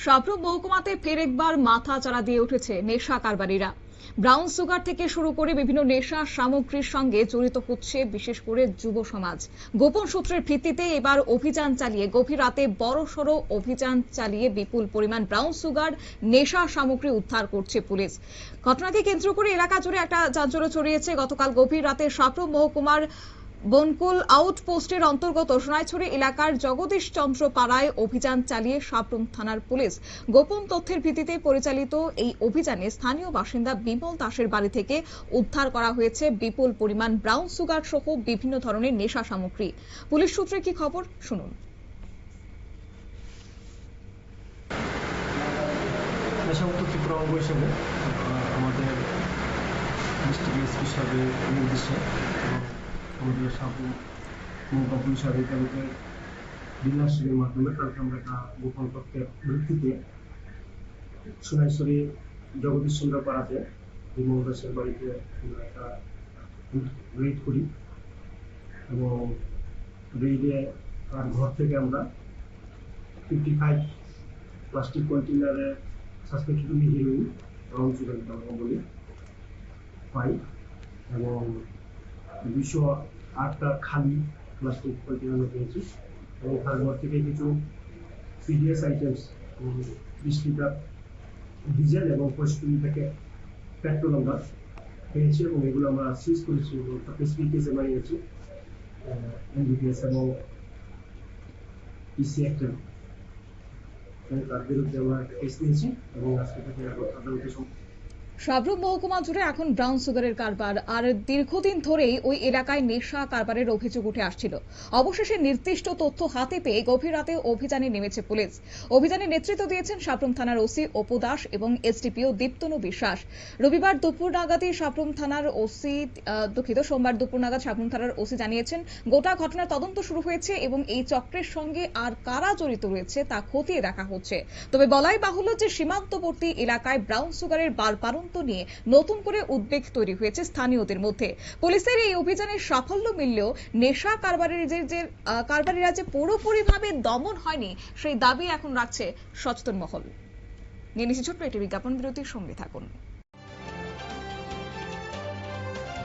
সাবরুম মহকুমাতে ফের একবার মাথা চাড়া দিয়ে উঠেছে নেশা কারবারিরা। ব্রাউন সুগার থেকে শুরু করে বিভিন্ন নেশা সামগ্রীর সঙ্গে জড়িত হচ্ছে বিশেষ করে যুব সমাজ। গোপন সূত্রের ভিত্তিতে এবার অভিযান চালিয়ে গভীর রাতে বড়সড় অভিযান চালিয়ে বিপুল পরিমাণ ব্রাউন সুগার নেশা সামগ্রী উদ্ধার করছে পুলিশ। ঘটনাকে কেন্দ্র করে এলাকা জুড়ে একটা চাঞ্চল্য ছড়িয়েছে। গতকাল গভীর রাতে সাবরুম মহকুমার বনকুল আউটপোস্টের অন্তর্গত সোনাইছড়ি এলাকার জগদীশ চন্দ্র পাড়ায় অভিযান চালিয়ে সাবরুম থানার পুলিশ। গোপন তথ্যের ভিত্তিতে পরিচালিত এই অভিযানে স্থানীয় বাসিন্দা বিমল দাসের বাড়ি থেকে উদ্ধার করা হয়েছে বিপুল পরিমাণ ব্রাউন সুগার সহ বিভিন্ন ধরনের নেশা সামগ্রী। পুলিশ সূত্রে কি খবর শুনুন। নেশামুক্ত ত্রিপুরা অঙ্গ হিসেবে আমাদের ডিস্ট্রিক্ট এসপি সাহেবের নির্দেশে আমাদের সাবরুম মহকুমা পুলিশ আধিকারিকের বিন্যাসের মাধ্যমে কালকে আমরা একটা গোপন তথ্যের ভিত্তিতে সোনাইছড়ি জগদীশ চন্দ্র পাড়াতে বিমল দাসের বাড়িতে আমরা একটা রেড করি এবং রেডে তার ঘর থেকে আমরা 55 প্লাস্টিক কন্টেনারে সাসপেক্টেড হিরোইন ব্রাউন সুগার বলি পাই এবং 208টা খালি প্লাস্টিক কন্টেনার পেয়েছি এবং তার ঘর থেকে কিছু সিডিএস আইটেমস 20 লিটার ডিজেল এবং 65 থেকে পেট্রোল আমরা পেয়েছি এবং এগুলো আমরা সিজ করেছি এবং স্পেসিফিক কেসে বানিয়েছি এনডিপিএস এবং ইসি অ্যাক্টের তার বিরুদ্ধে আমরা কেস নিয়েছি এবং আজকে থেকে আদালতে সাবরুম মহকুমা জুড়ে এখন ব্রাউন সুগারের কারবার, আর দীর্ঘদিন ধরেই ওই এলাকায় নেশা কারবারের অভিযোগ উঠে আসছিল। অবশেষে নির্দিষ্ট তথ্য হাতে পেয়ে গভীর রাতে অভিযানে নেমেছে পুলিশ। অভিযানে নেতৃত্ব দিয়েছেন সাবরুম থানার ওসি অপু দাস এবং এসডিপিও দীপ্তনু বিশ্বাস। রবিবার দুপুর নাগাদই সাবরুম থানার ওসি সোমবার দুপুর নাগাদ সাবরুম থানার ওসি জানিয়েছেন গোটা ঘটনার তদন্ত শুরু হয়েছে এবং এই চক্রের সঙ্গে আর কারা জড়িত রয়েছে তা খতিয়ে দেখা হচ্ছে। তবে বলাই বাহুল্য যে সীমান্তবর্তী এলাকায় ব্রাউন সুগারের বারবারন্ত নিয়ে নতুন করে উদ্বেগ তৈরি হয়েছে স্থানীয়দের মধ্যে। পুলিশের এই অভিযানের সাফল্য মিললেও নেশা কারবারিরা যে পুরোপুরিভাবে দমন হয়নি সেই দাবি এখন রাখছে সচেতন মহল। নিয়ে নিচ্ছি ছোট্ট একটি বিজ্ঞাপন বিরতির সঙ্গে থাকুন।